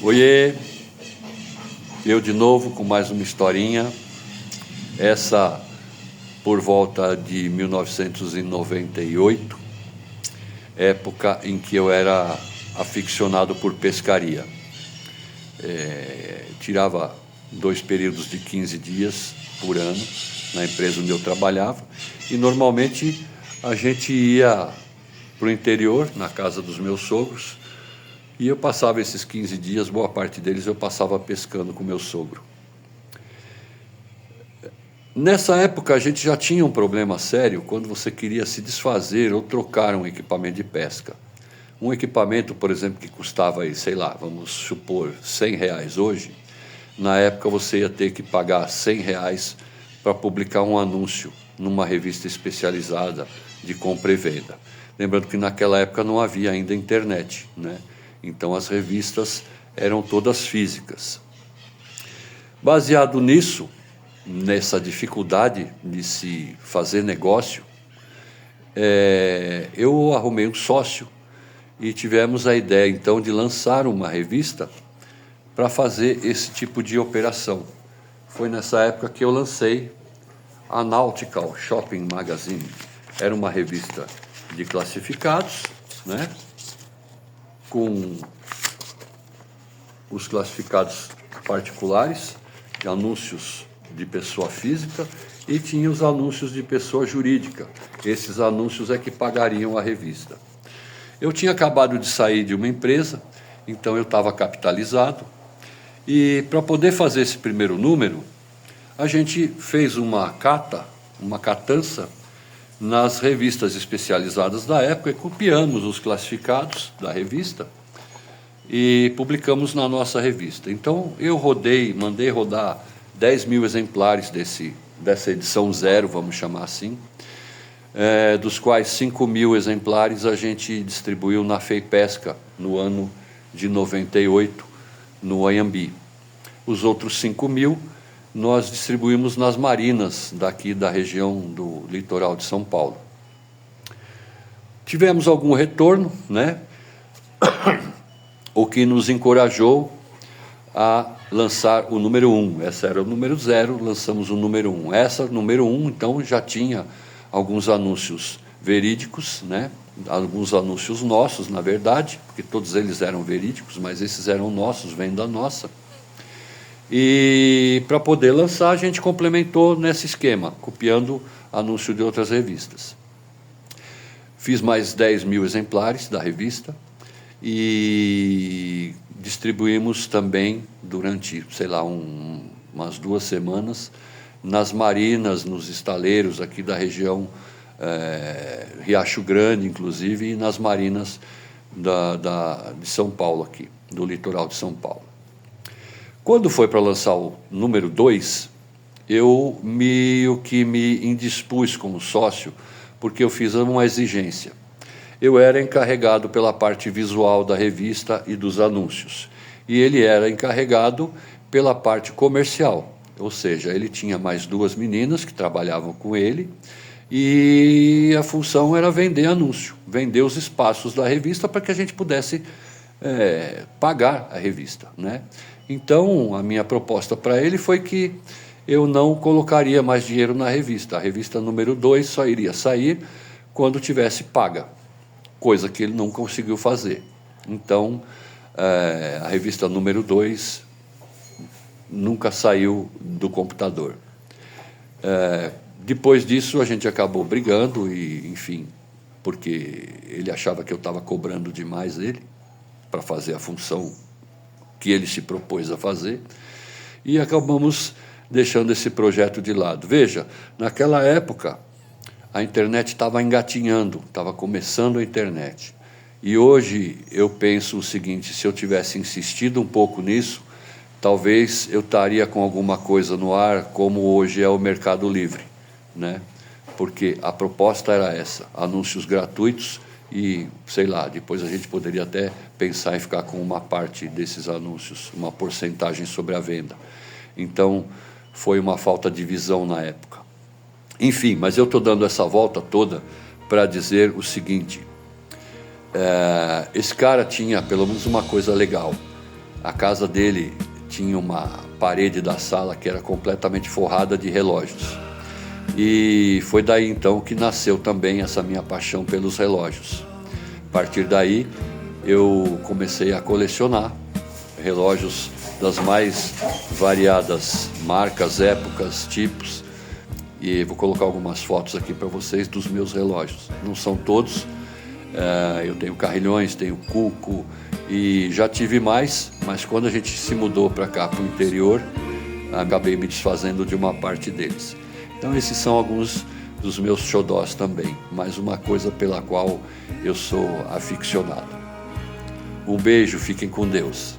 Oiê, eu de novo com mais uma historinha, essa por volta de 1998, época em que eu era aficionado por pescaria. Tirava 2 períodos de 15 dias por ano na empresa onde eu trabalhava e normalmente a gente ia para o interior, na casa dos meus sogros, e eu passava esses 15 dias, boa parte deles eu passava pescando com meu sogro. Nessa época a gente já tinha um problema sério quando você queria se desfazer ou trocar um equipamento de pesca. Um equipamento, por exemplo, que custava aí, sei lá, vamos supor, R$100 hoje, na época você ia ter que pagar R$100 para publicar um anúncio numa revista especializada de compra e venda. Lembrando que naquela época não havia ainda internet, né? Então as revistas eram todas físicas. Baseado nisso, nessa dificuldade de se fazer negócio, eu arrumei um sócio e tivemos a ideia então de lançar uma revista para fazer esse tipo de operação. Foi nessa época que eu lancei a Nautical Shopping Magazine. Era uma revista de classificados, né? Com os classificados particulares, de anúncios de pessoa física, e tinha os anúncios de pessoa jurídica. Esses anúncios é que pagariam a revista. Eu tinha acabado de sair de uma empresa, então eu estava capitalizado, e para poder fazer esse primeiro número, a gente fez uma catança nas revistas especializadas da época e copiamos os classificados da revista e publicamos na nossa revista. Então eu mandei rodar 10.000 exemplares dessa edição zero, vamos chamar assim, dos quais 5.000 exemplares a gente distribuiu na FEIPESCA no ano de 98, no Anhembi. Os outros 5.000 nós distribuímos nas marinas daqui da região do litoral de São Paulo. Tivemos algum retorno, né? O que nos encorajou a lançar o número 1. Essa era o número 0, lançamos o número 1. Essa, número 1, então, já tinha alguns anúncios verídicos, né? Alguns anúncios nossos, na verdade, porque todos eles eram verídicos, mas esses eram nossos, venda nossa. E para poder lançar, a gente complementou nesse esquema, copiando anúncio de outras revistas. Fiz mais 10.000 exemplares da revista e distribuímos também durante, sei lá, umas 2 semanas, nas marinas, nos estaleiros aqui da região, Riacho Grande, inclusive, e nas marinas de São Paulo aqui, do litoral de São Paulo. Quando foi para lançar o número 2, eu me indispus como sócio, porque eu fiz uma exigência. Eu era encarregado pela parte visual da revista e dos anúncios, e ele era encarregado pela parte comercial, ou seja, ele tinha mais 2 meninas que trabalhavam com ele, e a função era vender anúncio, vender os espaços da revista para que a gente pudesse pagar a revista, né? Então, a minha proposta para ele foi que eu não colocaria mais dinheiro na revista. A revista número 2 só iria sair quando tivesse paga, coisa que ele não conseguiu fazer. Então, a revista número 2 nunca saiu do computador. Depois disso, a gente acabou brigando, e, enfim, porque ele achava que eu estava cobrando demais ele para fazer a função que ele se propôs a fazer, e acabamos deixando esse projeto de lado. Veja, naquela época, a internet estava engatinhando, estava começando a internet. E hoje eu penso o seguinte: se eu tivesse insistido um pouco nisso, talvez eu estaria com alguma coisa no ar, como hoje é o Mercado Livre, né? Porque a proposta era essa, anúncios gratuitos, e, sei lá, depois a gente poderia até pensar em ficar com uma parte desses anúncios, uma porcentagem sobre a venda. Então, foi uma falta de visão na época. Enfim, mas eu estou dando essa volta toda para dizer o seguinte: esse cara tinha pelo menos uma coisa legal. A casa dele tinha uma parede da sala que era completamente forrada de relógios. E foi daí então que nasceu também essa minha paixão pelos relógios. A partir daí eu comecei a colecionar relógios das mais variadas marcas, épocas, tipos. E vou colocar algumas fotos aqui para vocês dos meus relógios. Não são todos, eu tenho carrilhões, tenho cuco e já tive mais, mas quando a gente se mudou para cá, para o interior, acabei me desfazendo de uma parte deles. Então esses são alguns dos meus xodós também, mais uma coisa pela qual eu sou aficionado. Um beijo, fiquem com Deus.